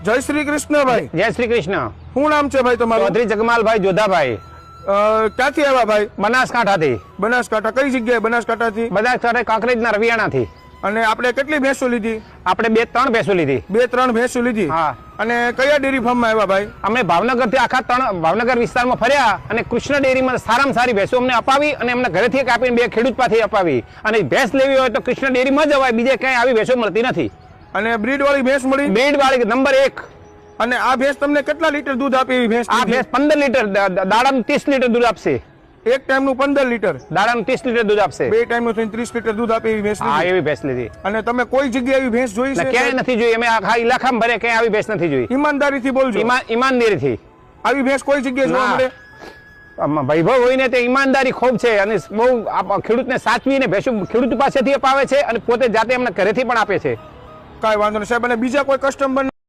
જય શ્રી કૃષ્ણ ભાઈ। જય શ્રી કૃષ્ણ। શું નામ છે ભાઈ તમારું? ચૌધરી જગમાલભાઈ જોધાભાઈ। ક્યાંથી આવ્યા ભાઈ? બનાસકાંઠાથી। બનાસકાંઠા કઈ જગ્યાએ? બનાસકાંઠાથી બનાસકાંઠા કાંકરેજના રવિયાણાથી। અને આપણે કેટલી ભેંસો લીધી? આપણે 2-3 ભેંસો લીધી। 2-3 ભેંસો લીધી। હા। અને કયા ડેરી ફાર્મમાં આવ્યા ભાઈ? અમે ભાવનગરથી આખા ભાવનગર વિસ્તારમાં ફર્યા અને કૃષ્ણ ડેરીમાં સારામાં સારી ભેંસો અમને અપાવી અને અમને ઘરેથી એક આપીને 2 ખેડૂત પાસેથી અપાવી। અને ભેંસ લેવી હોય તો કૃષ્ણ ડેરીમાં જવાય, બીજે ક્યાંય આવી ભેંસો મળતી નથી। અને બ્રીડ વાળી ભેંસ મળી? બ્રીડ વાળી નંબર 1। અને આ ભેંસ તમને કેટલા લીટર દૂધ આપે એવી ભેંસ? આ ભેંસ 15 લીટર દાડાનું 30 લીટર દૂધ આપશે। એક ટાઈમનું 15 લીટર, દાડાનું 30 લીટર દૂધ આપશે। 2 ટાઈમનું થઈને 30 લીટર દૂધ આપે એવી ભેંસ હા, લીધી? એવી ભેંસ લીધી। અને તમે કોઈ જગ્યાએ એવી ભેંસ જોઈ છે? ક્યાંય નથી જોઈ। અમે આખા ઇલાકામાં ભરે ક્યાંય આવી ભેંસ નથી જોઈ। ઈમાનદારીથી બોલજો। ઈમાનદારીથી આવી ભેંસ કોઈ જગ્યાએ જોવા મળે? વૈભવ હોય ને તે ઈમાનદારી ખૂબ છે અને બહુ ખેડૂતને સાચવીને ભેંસો ખેડૂત પાસેથી અપાવે છે અને પોતે જાતે એમને ઘરેથી પણ આપે છે। કાંઈ વાંધો નહીં સાહેબ। અને બીજા કોઈ કસ્ટમર